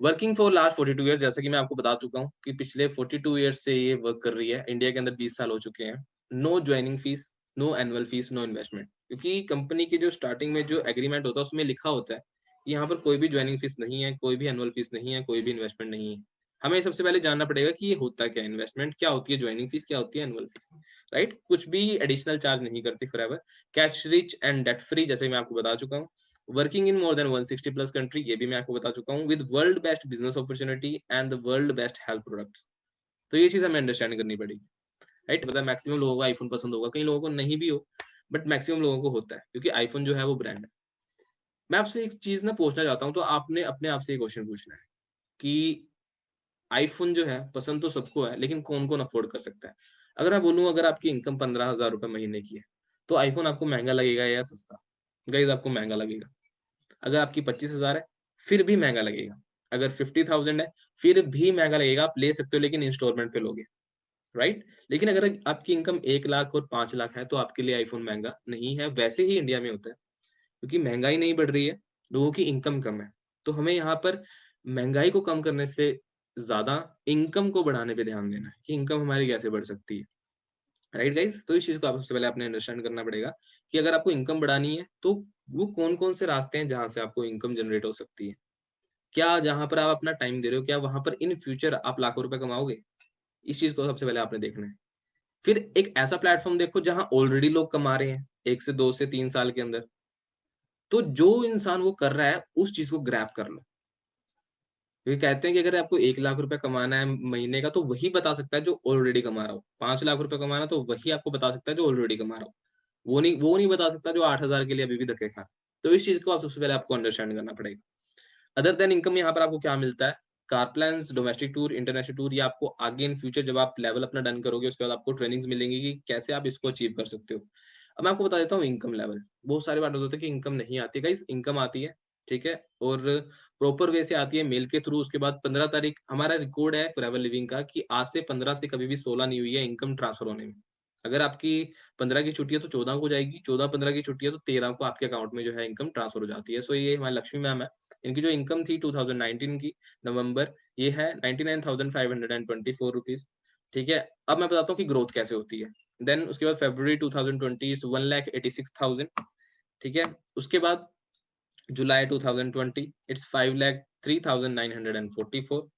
Speaker 1: वर्किंग फॉर लास्ट 42 ईयर्स, जैसा कि मैं आपको बता चुका हूँ कि पिछले 42 ईयर्स से ये वर्क कर रही है। इंडिया के अंदर 20 साल हो चुके हैं। No joining fees, no annual fees, no investment. क्योंकि कंपनी की जो स्टार्टिंग में जो एग्रीमेंट होता है उसमें लिखा होता है कि यहाँ पर कोई भी जॉइनिंग फीस नहीं है, कोई भी एनुअल फीस नहीं है, कोई भी इन्वेस्टमेंट नहीं है। हमें सबसे पहले जानना पड़ेगा कि ये होता क्या है, इन्वेस्टमेंट क्या होती है, जॉइनिंग फीस क्या होती है, एनुअल फीस, राइट? कुछ भी एडिशनल चार्ज नहीं करती forever. Cash rich and debt free, जैसे मैं आपको बता चुका हूँ। Working in more than 160 plus country, ये भी मैं आपको बता चुका हूँ। With world best business opportunity and the world best health products. तो ये चीज़ हमें अंडरस्टैंड करनी पड़ेगी, राइट? मतलब मैक्सिमम लोगों को आईफ़ोन पसंद होगा, कई लोगों को नहीं भी हो, बट मैक्सिमम लोगों को होता है, क्योंकि आईफ़ोन जो है वो ब्रांड है। मैं आपसे एक चीज़ ना पूछना चाहता हूँ, तो आपने अपने आप से ये क्वेश्चन पूछना है कि आईफ़ोन जो है पसंद तो सबको है, लेकिन कौन-कौन अफ़ोर्ड कर सकता है? अगर मैं बोलूँ अगर आपकी इनकम ₹15,000 महीने की है, तो आईफ़ोन आपको महँगा लगेगा या सस्ता? गाइज़ आपको महँगा लगेगा। अगर आपकी 25,000 है, फिर भी महँगा लगेगा। अगर 50,000 है, फिर भी महँगा लगेगा, आप ले सकते हो लेकिन इंस्टॉलमेंट पे लोगे, राइट? लेकिन अगर आपकी इनकम 1 लाख और 5 लाख है, तो आपके लिए आईफ़ोन महँगा नहीं है, वैसे ही इंडिया में होता है, क्योंकि महँगाई नहीं बढ़ रही है, लोगों की इनकम कम है। तो हमें यहाँ पर महँगाई को कम करने से ज़्यादा इनकम को बढ़ाने पे ध्यान देना है, कि इनकम हमारी कैसे बढ़ सकती है। Right guys? तो इस चीज़ को आप सबसे पहले आपने अंडरस्टैंड करना पड़ेगा कि अगर आपको इनकम बढ़ानी है, तो वो कौन-कौन से रास्ते हैं जहाँ से आपको इनकम जनरेट हो सकती है? क्या जहाँ पर आप अपना टाइम दे रहे हो, क्या वहाँ पर इन फ्यूचर आप लाखों रुपए कमाओगे? इस चीज़ को सबसे पहले आपने देखना है। फिर एक ऐसा प्लेटफ़ॉर्म देखो जहाँ ऑलरेडी लोग कमा रहे हैं, 1 से 2 से 3 साल के अंदर। तो जो इंसान वो कर रहा है, उस चीज़ को ग्रैब कर लो। क्योंकि कहते हैं कि अगर आपको 1 लाख रुपए कमाना है महीने का, तो वही बता सकता है जो ऑलरेडी कमा रहा हो। 5 लाख रुपए कमाना है, तो वही आपको बता सकता है जो ऑलरेडी कमा रहा हो। वो नहीं बता सकता जो 8,000 के लिए अभी भी धक्के खा रहा है। तो इस चीज़ को आप सबसे पहले आपको अंडरस्टैंड करना पड़ेगा। अदर देन इनकम यहाँ पर आपको क्या मिलता है? Car plans, domestic tour, international tour, ये आपको आगे इन फ्यूचर जब आप लेवल अपना डन करोगे, उसके बाद आपको ट्रेनिंग्स मिलेंगी कि कैसे आप इसको अचीव कर सकते हो। अब मैं आपको बता देता हूँ इनकम लेवल। बहुत सारी बार होता है कि इनकम नहीं आती, गाइस इनकम आती है, ठीक है? और प्रॉपर वे से आती है मेल के थ्रू। उसके बाद 15 तारीख हमारा रिकॉर्ड है फॉरएवर लिविंग का कि आज से 15 से कभी भी 16 नहीं हुई है इनकम ट्रांसफर होने में। अगर आपकी 15 की छुट्टी है तो 14 को जाएगी, 14-15 की छुट्टी है तो 13 को आपके अकाउंट में जो है इनकम ट्रांसफर हो जाती है। सो ये हमारी लक्ष्मी मैम है, इनकी जो इनकम थी 2019 की नवंबर, ये है 99,524 रुपीज़, ठीक है? अब मैं बताता हूँ कि ग्रोथ कैसे होती है। देन उसके बाद फरवरी 2020 इज़ 1,86,000, ठीक है? उसके बाद जुलाई 2020 इट्स 5,03,944,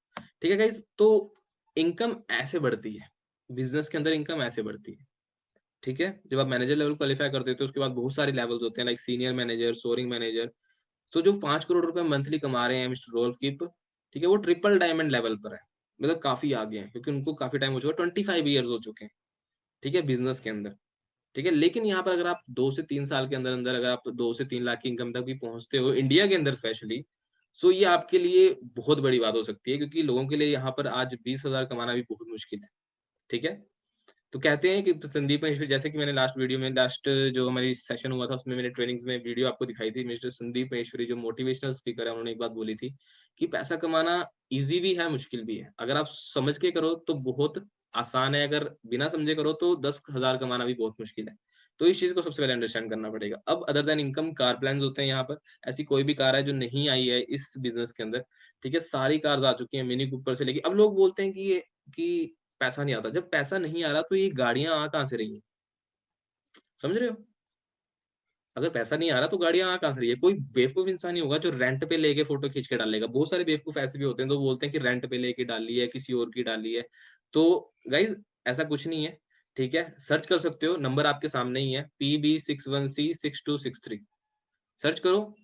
Speaker 1: ठीक है गाइस? तो इनकम ऐसे बढ़ती है, बिज़नेस के अंदर इनकम ऐसे बढ़ती है, ठीक है? जब आप मैनेजर लेवल क्वालीफाई करते हो तो उसके बाद बहुत सारे लेवल्स होते हैं लाइक सीनियर मैनेजर, सोअरिंग मैनेजर। तो जो 5 करोड़ रुपए मंथली कमा रहे हैं मिस्टर रोल्फ कीप, ठीक है? वो ट्रिपल डायमंड लेवल पर है। मतलब काफ़ी आगे हैं क्योंकि उनको काफ़ी टाइम हो चुका है, 25 इयर्स हो चुके हैं, ठीक है? बिज़नेस के अंदर। ठीक है? लेकिन यहाँ पर अगर आप 2 से 3 साल के अंदर-अंदर अगर आप 2 से 3 लाख की इनकम तक भी पहुँचते हो, इंडिया के अंदर स्पेशली, सो ये आपके लिए बहुत बड़ी बात हो सकती है क्योंकि लोगों के लिए यहाँ पर आज 20,000 कमाना भी बहुत मुश्किल है। ठीक है? तो कहते हैं कि संदीप महेश्वरी, जैसे कि मैंने लास्ट जो हमारी सेशन हुआ था उसमें मैंने ट्रेनिंग्स में वीडियो आपको दिखाई थी, मिस्टर संदीप महेश्वरी जो मोटिवेशनल स्पीकर है, उन्होंने एक बात बोली थी कि पैसा कमाना ईज़ी भी है, मुश्किल भी है। अगर आप समझ के करो तो बहुत आसान है, अगर बिना समझे करो तो 10,000 कमाना भी बहुत मुश्किल है। तो इस चीज़ को सबसे पहले अंडरस्टैंड करना पड़ेगा। अब other than income car plans होते हैं यहाँ पर, ऐसी कोई भी कार है जो नहीं आई है इस बिज़नेस के अंदर, ठीक है? सारी कार्स आ चुकी हैं, मिनी कूपर से लेके अब लोग बोलते हैं कि पैसा नहीं आता। जब पैसा नहीं आ रहा तो ये गाड़ियाँ आ कहाँ से रही हैं? समझ रहे हो? अगर पैसा नहीं आ रहा तो गाड़ियाँ आ कहाँ से रही है? कोई बेवकूफ़ इंसान ही होगा जो रेंट पे लेके फ़ोटो खींच के डालेगा। बहुत सारे बेवकूफ़ ऐसे भी होते हैं, जो बोलते हैं कि रेंट पे लेके डाली है, किसी और की डाली है। तो गाइज़ ऐसा कुछ नहीं है, ठीक है? सर्च कर सकते हो, नंबर आपके सामने ही है PB61C6263, सर्च करो,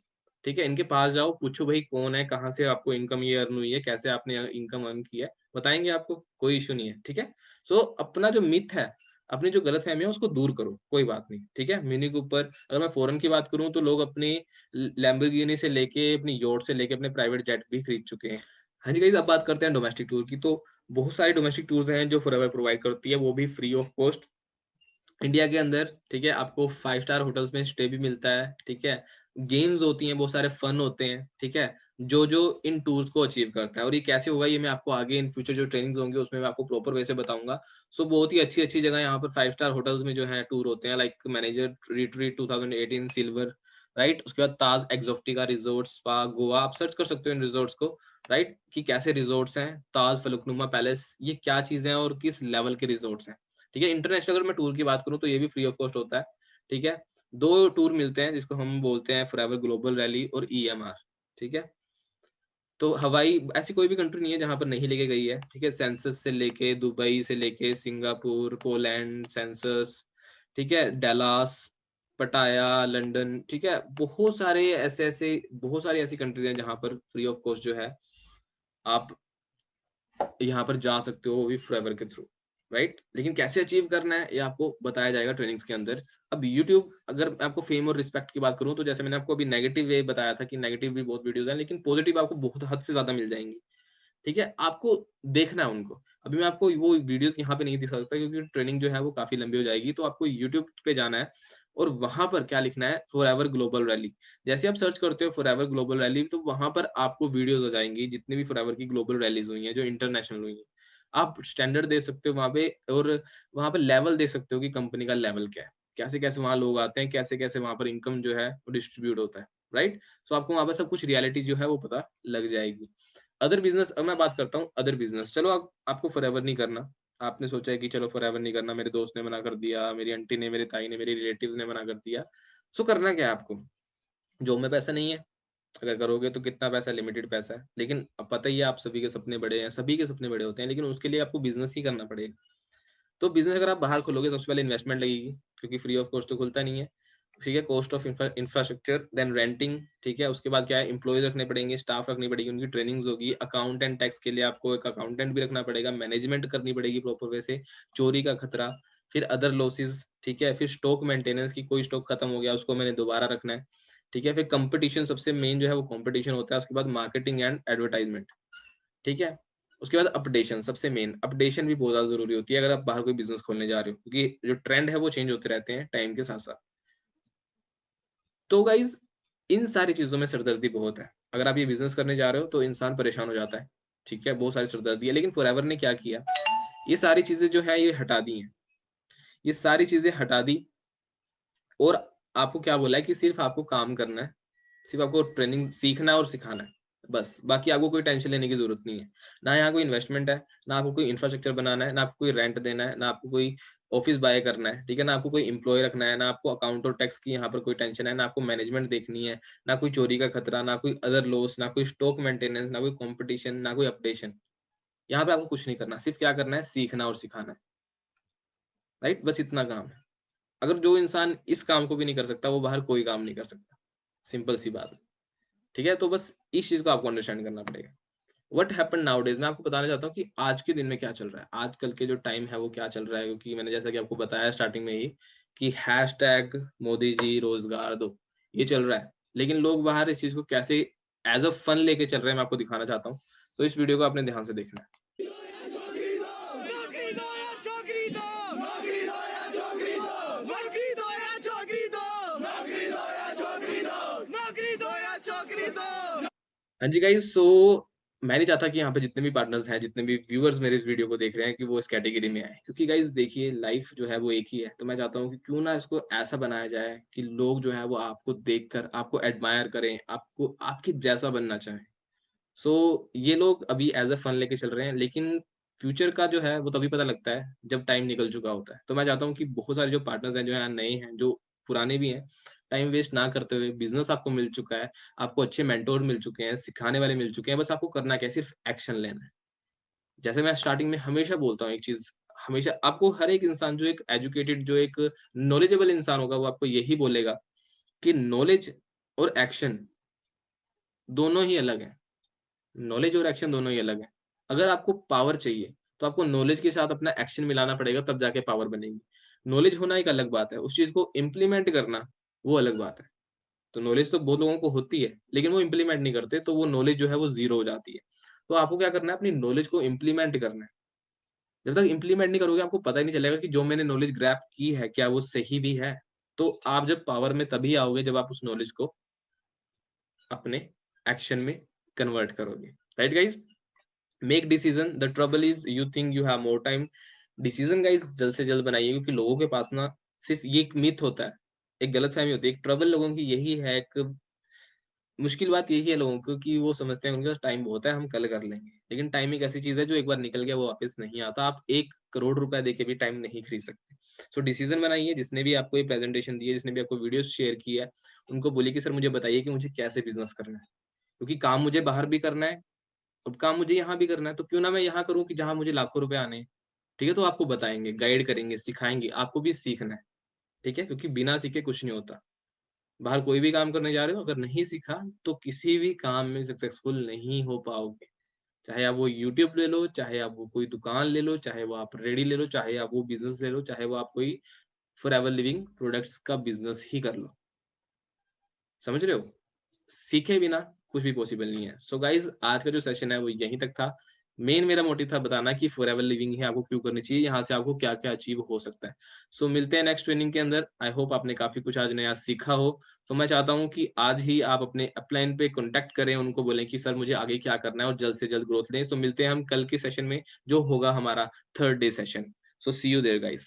Speaker 1: ठीक है? इनके पास जाओ, पूछो भई कौन है, कहाँ से आपको इनकम ये अर्न हुई है, कैसे आपने इनकम अर्न की है, बताएँगे आपको, कोई इश्यू नहीं है, ठीक है? सो अपना जो मिथ है, अपनी जो गलतफ़हमी है उसको दूर करो, कोई बात नहीं, ठीक है? मिनी कूपर, अगर मैं फ़ॉरेन की बात करूँ तो लोग अपनी लैम्बोर्गिनी से लेके, अपनी यॉट से लेके अपने प्राइवेट जेट भी खरीद चुके हैं। हाँ जी गाइज़, अब बात करते हैं डोमेस्टिक टूर की, तो बहुत सारे डोमेस्टिक टूर्स हैं जो फॉरएवर प्रोवाइड करती है, वो भी फ्री ऑफ कॉस्ट। इंडिया के अंदर, ठीक है, आपको 5 स्टार होटल्स में स्टे भी मिलता है, ठीक है? गेम्स होती हैं, बहुत सारे फन होते हैं, ठीक है? जो-जो इन टूर्स को अचीव करता है और ये कैसे होगा ये मैं आपको आगे इन फ्यूचर जो ट्रेनिंग्स होंगी उसमें मैं आपको प्रॉपर वे से बताऊँगा। सो बहुत ही अच्छी-अच्छी जगह यहाँ पर 5 स्टार होटल्स में जो है टूर होते हैं like manager retreat 2018 silver, right? उसके बाद ताज एक्सोटिका रिज़ॉर्ट स्पा गोवा, आप सर्च कर सकते हो इन रिज़ॉर्ट्स को, राइट? कि कैसे रिज़ॉर्ट्स हैं, ताज फलकनुमा पैलेस, ये क्या चीज़ें हैं और किस लेवल के रिज़ॉर्ट्स हैं। ठीक है? इंटरनेशनल अगर मैं टूर की बात करूँ तो ये भी फ्री ऑफ कॉस्ट होता है, ठीक है? 2 टूर मिलते हैं जिसको हम बोलते हैं फॉरएवर ग्लोबल रैली और ईएमआर, ठीक है? तो हवाई ऐसी कोई भी कंट्री नहीं है जहाँ पर नहीं लेके गई है, ठीक है? सेंसस से लेके दुबई से लेके सिंगापुर, पोलैंड, सेंसस, ठीक है? डल्लास, पटाया, लंदन, ठीक है? बहुत सारी ऐसी कंट्रीज़ हैं जहाँ पर फ्री ऑफ कॉस्ट जो है आप यहाँ पर जा सकते हो वो भी फॉरएवर के थ्रू, राइट? लेकिन कैसे अचीव करना है ये आपको बताया जाएगा ट्रेनिंग्स के अंदर। अब यूट्यूब अगर मैं आपको फेम और रिस्पेक्ट की बात करूँ तो जैसे मैंने आपको अभी नेगेटिव वे बताया था कि नेगेटिव भी बहुत वीडियोज़ हैं, लेकिन पॉजिटिव आपको बहुत हद से ज़्यादा मिल जाएँगी। ठीक है? आपको देखना है उनको। अभी मैं आपको वो वीडियोज़ यहाँ पे नहीं दिखा सकता क्योंकि ट्रेनिंग जो है वो काफ़ी लंबी हो जाएगी, तो आपको यूट्यूब पे जाना है और वहाँ पर क्या लिखना है फॉरएवर ग्लोबल रैली। जैसे आप सर्च करते हो फॉरएवर ग्लोबल रैली तो वहाँ पर आपको वीडियोज़ आ जाएँगी जितनी भी फॉरएवर की ग्लोबल रैलीज़ हुई हैं, जो इंटरनेशनल हुई हैं। आप स्टैंडर्ड देख सकते हो वहाँ पे और वहाँ पे लेवल देख सकते हो कि कंपनी का लेवल क्या है। कैसे-कैसे वहाँ लोग आते हैं, कैसे-कैसे वहाँ पर इनकम जो है वो डिस्ट्रीब्यूट होता है, राइट? सो आपको वहाँ पे सब कुछ रियलिटी जो है वो पता लग जाएगी। अदर बिज़नेस अब मैं बात करता हूँ अदर बिज़नेस। चलो आप आपको फॉरएवर नहीं करना। आपने सोचा है कि चलो फॉरएवर नहीं करना, मेरे दोस्त ने मना कर दिया, मेरी आंटी ने, मेरी ताई ने, मेरे रिलेटिव्स ने मना कर दिया। सो करना क्या है आपको? जॉब में पैसा नहीं है, अगर करोगे तो कितना पैसा है, लिमिटेड पैसा है। लेकिन अब पता ही है आप सभी के सपने बड़े हैं, सभी के सपने बड़े होते हैं, लेकिन उसके लिए आपको बिज़नेस ही करना पड़ेगा। तो बिज़नेस अगर आप बाहर खोलोगे सबसे पहले इन्वेस्टमेंट लगेगी, क्योंकि फ्री ऑफ कॉस्ट तो खुलता नहीं है। ठीक है, cost of infrastructure, then renting, ठीक है, उसके बाद क्या है एम्प्लॉइज़ रखने पड़ेंगे, स्टाफ रखनी पड़ेगी, उनकी ट्रेनिंग्स होगी, अकाउंट एंड टैक्स के लिए आपको एक अकाउंटेंट भी रखना पड़ेगा, मैनेजमेंट करनी पड़ेगी प्रॉपर वे से, चोरी का खतरा, फिर अदर लॉसेस, ठीक है, फिर स्टॉक मेंटेनेंस की कोई स्टॉक खत्म हो गया उसको मैंने दोबारा रखना है, ठीक है, फिर कंपटीशन सबसे मेन जो है वो कंपटीशन होता है, उसके बाद मार्केटिंग एंड एडवर्टाइजमेंट, ठीक है? उसके बाद अपडेशन सबसे मेन, अपडेशन भी बहुत ज़्यादा ज़रूरी होती है अगर आप बाहर कोई बिज़नेस खोलने जा रहे हो, क्योंकि जो ट्रेंड है वो चेंज होते रहते हैं टाइम के साथ-साथ। तो गाइज इन सारी चीजों में सरदर्दी बहुत है। अगर आप ये बिजनेस करने जा रहे हो तो इंसान परेशान हो जाता है, ठीक है, बहुत सारी सरदर्दी है। लेकिन फॉरएवर ने क्या किया, ये सारी चीजें जो है ये हटा दी हैं, ये सारी चीजें हटा दी। और आपको क्या बोला है कि सिर्फ आपको काम करना है, सिर्फ आपको ट्रेनिंग सीखना है और सिखाना है, बस। बाकी आपको कोई टेंशन लेने की जरूरत नहीं है। ना यहाँ कोई इन्वेस्टमेंट है, ना आपको कोई इंफ्रास्ट्रक्चर बनाना है, ना आपको कोई रेंट देना है, ना आपको कोई ऑफिस बाय करना है, ठीक है, ना आपको कोई एम्प्लॉय रखना है, ना आपको अकाउंट और टैक्स की यहाँ पर कोई टेंशन है, ना आपको मैनेजमेंट देखनी है, ना कोई चोरी का खतरा, ना कोई अदर लॉस, ना कोई स्टॉक मेंटेनेंस, ना कोई कंपटीशन, ना कोई अपडेशन। यहाँ पे आपको कुछ नहीं करना, सिर्फ क्या करना है, सीखना और सिखाना है, राइट? बस इतना काम है। अगर जो इंसान इस काम को भी नहीं कर सकता, वो बाहर कोई काम नहीं कर सकता। सिंपल सी बात है, ठीक है? तो बस इस चीज को आपको अंडरस्टैंड करना पड़ेगा। व्हाट हैपन नाउडेज, मैं आपको बताना चाहता हूँ कि आज के दिन में क्या चल रहा है, आजकल के जो टाइम है वो क्या चल रहा है। क्योंकि मैंने जैसा कि आपको बताया स्टार्टिंग में ही कि हैशटैग मोदी जी रोजगार दो, ये चल रहा है। लेकिन लोग बाहर इस चीज को कैसे एज अ फन लेके चल रहे हैं, मैं आपको दिखाना चाहता हूँ। तो इस वीडियो को आपने ध्यान से देखना है। हाँ जी गाइस, सो मैं नहीं चाहता कि यहाँ पे जितने भी पार्टनर्स हैं, जितने भी व्यूअर्स मेरे इस वीडियो को देख रहे हैं कि वो इस कैटेगरी में आए। क्योंकि गाइस देखिए, लाइफ जो है वो एक ही है। तो मैं चाहता हूँ कि क्यों ना इसको ऐसा बनाया जाए कि लोग जो है वो आपको देखकर आपको एडमायर करें, आपको आपके जैसा बनना चाहें। सो ये लोग अभी एज अ फन लेके चल रहे हैं, लेकिन फ्यूचर का जो है वो तभी पता लगता है जब टाइम निकल चुका होता है। तो मैं चाहता हूँ कि बहुत सारे जो पार्टनर्स हैं, जो यहाँ नए हैं, जो पुराने भी हैं, टाइम वेस्ट ना करते हुए, बिजनेस आपको मिल चुका है, आपको अच्छे मेंटोर मिल चुके हैं, सिखाने वाले मिल चुके हैं, बस आपको करना क्या है, सिर्फ एक्शन लेना है। जैसे मैं स्टार्टिंग में हमेशा बोलता हूँ एक चीज, हमेशा आपको हर एक इंसान, जो एक एजुकेटेड, जो एक नॉलेजेबल इंसान होगा, वो आपको यही बोलेगा कि नॉलेज और एक्शन दोनों ही अलग है। नॉलेज और एक्शन दोनों ही अलग है। अगर आपको पावर चाहिए, तो आपको नॉलेज के साथ अपना एक्शन मिलाना पड़ेगा, तब जाके पावर बनेगी। नॉलेज होना एक अलग बात है, उस चीज़ को इम्प्लीमेंट करना, वो अलग बात है। तो नॉलेज तो बहुत लोगों को होती है, लेकिन वो इम्प्लीमेंट नहीं करते, तो वो नॉलेज जो है वो ज़ीरो हो जाती है। तो आपको क्या करना है, अपनी नॉलेज को इम्प्लीमेंट करना है। जब तक इम्प्लीमेंट नहीं करोगे, आपको पता ही नहीं चलेगा कि जो मैंने नॉलेज ग्रैब की है, क्या वो सही भी है? तो आप जब पावर में तभी आओगे, जब आप उस नॉलेज को अपने एक्शन में कन्वर्ट करोगे। Right guys? Make decision, the trouble is you think you have more time. Decision guys जल्द से जल्द बनाइए, क्योंकि लोगों के पास ना सिर्फ ये एक मिथ होता है, एक गलतफहमी होती है, एक ट्रबल लोगों की यही है, एक मुश्किल बात यही है लोगों को कि वो समझते हैं उनके पास टाइम बहुत है, हम कल कर लेंगे। लेकिन टाइम एक ऐसी चीज है जो एक बार निकल गया वो वापस नहीं आता। आप 1 करोड़ रुपए देके भी टाइम नहीं खरीद सकते। सो डिसीजन बनाइए। जिसने भी आपको ये प्रेजेंटेशन दी है, जिसने भी आपको वीडियो शेयर किया है, उनको बोलिए कि सर मुझे बताइए कि मुझे कैसे बिजनेस करना है, क्योंकि काम मुझे बाहर भी करना है, अब काम मुझे यहाँ भी करना है, तो क्यों ना मैं यहाँ करूँ कि जहाँ मुझे लाखों रुपए आने हैं, ठीक है? तो आपको बताएँगे, गाइड करेंगे, सिखाएँगे, आपको भी सीखना है, ठीक है? क्योंकि बिना सीखे कुछ नहीं होता। बाहर कोई भी काम करने जा रहे हो, अगर नहीं सीखा, तो किसी भी काम में सक्सेसफुल नहीं हो पाओगे। चाहे आप वो यूट्यूब ले लो, चाहे आप वो कोई दुकान ले लो, चाहे वो आप रेडी ले लो, चाहे आप वो बिज़नेस ले लो, चाहे वो आप कोई फॉरएवर लिविंग प्रोडक्ट्स का बिज़नेस ही कर लो। समझ रहे हो? सीखे बिना कुछ भी पॉसिबल नहीं है। सो गाइज़, आज का जो सेशन है वो यहीं तक था। मेन मेरा मोटिव था बताना कि फॉरएवर लिविंग ही आपको क्यों करनी चाहिए, यहाँ से आपको क्या-क्या अचीव हो सकता है। सो मिलते हैं नेक्स्ट ट्रेनिंग के अंदर। आई होप आपने काफ़ी कुछ आज नया सीखा हो। तो मैं चाहता हूँ कि आज ही आप अपने अपलाइन पे कॉन्टैक्ट करें, उनको बोलें कि सर मुझे आगे क्या करना है, और जल्द से जल्द ग्रोथ लें। सो मिलते हैं हम कल के सेशन में, जो होगा हमारा 3rd day session. So see you there guys.